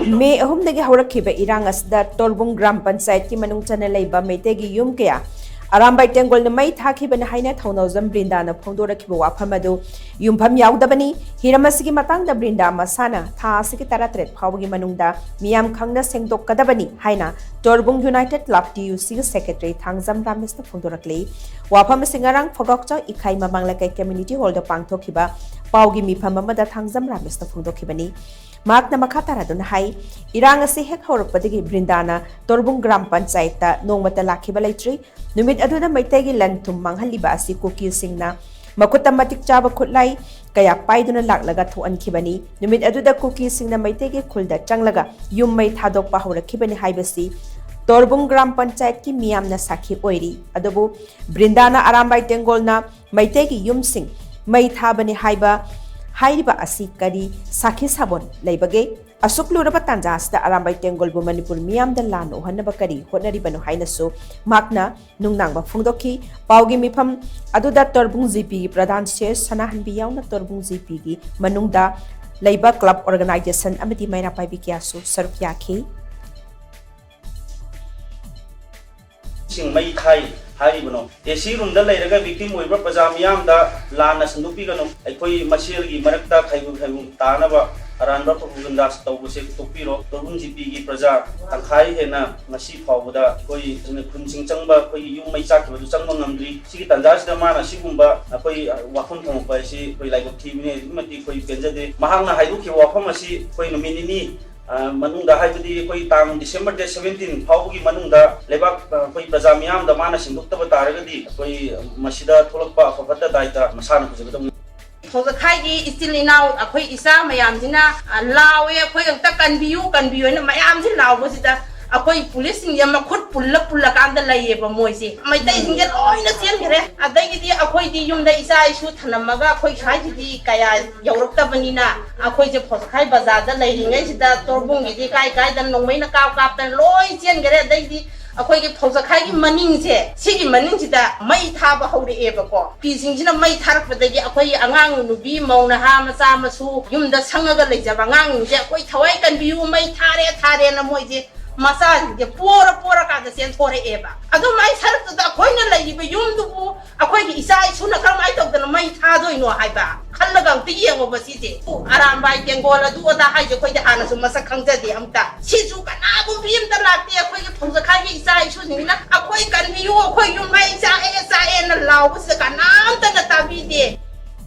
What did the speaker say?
May ahumdagi HOURAKHIBA IRANG ASIDA TORBUNG GRAM PANCHAYAT ki Manung CHANNA LEIBA MEITEI gi yum kaya ARAMBAI TENGOL na mai THAKHIBANI HAINA THOUNAOJAM Brinda na PHONGDORAKLI WAPHAM adu YUMPHAM YAODABANI HIRAM Asigi MATANG da Brinda Masha na tha asigi taratret Phaobagi Manung Da Meeyam Khangna Shengdokadabani HAINA TORBUNG United Club TUC Secretary THANGJAM RAMESH na PHONGDORAKLI WAPHAM singarang phogokcha ikhai mamanglakai community hall da pangthokhiba paugi mifam amada THANGJAM RAMESH na PHONGDOKHIBAni Mak na makatara dun hai irang asi hek haurakpadagi Brindana Torbung Gram Panchayat ta nongmata lakhiba leitri numit aduna MEITEI gi lanthum manghaliba asi cookie singna makuta matik chaba khutlai kaya paiduna laklaga thoankhibani numit aduda cookie singna MEITEI gi khulda changlaga yummai thadokpa haurakibani haibasi Torbung Gram Panchayat ki Meeyam na sakhi oiri adubu Brindana ARAMBAI TENGOL na MEITEI gi yum sing mai thabani haiba HAIRIBA asi kari sakhi sabon leibage asuklu raba tanjas da ARAMBAI TENGOL bu Manipur Meeyam da lan ohanaba kari hotnaribanu haina so makna nungnang ba phungdokhi paugi mifam aduda torbung GP gi pradhan se sanahanbi yauna torbung GP gi Manung Da LEIBA club organization amati maina paibi kyasu sarukya khi sing MEITEI हारिबनो AC room दा लेरगा victim ओइबा पजामियाम दा लाना संदुपी गनो अखोई मसेल गी मरकता खाइबु खाइबु तानाबा अरानबा पगुंदास तौबसे तोपीरो तोबुं GP गी प्रजा तंखाई हेना मसी फावबदा अखोई जने खुनसिंग चंगबा अखोई युम मै चाखबदु चंगबा ngamdri सिगी तंजासिदा माना सिगुंबा अखोई वाखम थोंबा एसी अखोई लाइबक थीबिने मति अखोई पेंजदे महांगना हाइदुखि वाफम असी अखोई नमिनिनी Manung Da haibadi koi tang December 17 Phaobagi Manung Da lebak koi praja miyam da mana singdoktaba taragadi koi masida tholakpa afabata daita masana pujabadam Phozakhai gi still now akhoi isa mayam jina lawe akhoi ta kanbiyu na mayam jin law bosida akhoi police sing yam khut pulla kan da laye ba moise MEITEI singe loina sian gere adai gi di akhoi di yum da isa isu thanamaga akhoi khai di kaya yaurokta banina akhoi je Phozakhai bazar da lairingai sida torbung gi di kai da nongmai na kap tan loi sian gere adai di akhoi gi Phozakhai gi maning se sigi maning sida mai tha ba hore e ba ko pi sing jina mai tharak ba dagi akhoi angang nubi mauna ha macha masu yum da sangaga leijaba ngang je akhoi thawai kan biu mai thare na moi je Masa je pora ka da sen thore eba adu mai sarak da akhoi na lai ba yum du bu akhoi gi isa isu na kar mai tok da mai tha doi no hai ba khallaga ti yengo ba si je ARAMBAI TENGOL adu da hai je khoi da ana su masa khangja de amta si su kana bu bim da la ti akhoi gi Phozakhai gi isa isu ni na akhoi kan bi yu akhoi yum mai isa e na law bu se kana am ta na ta bi de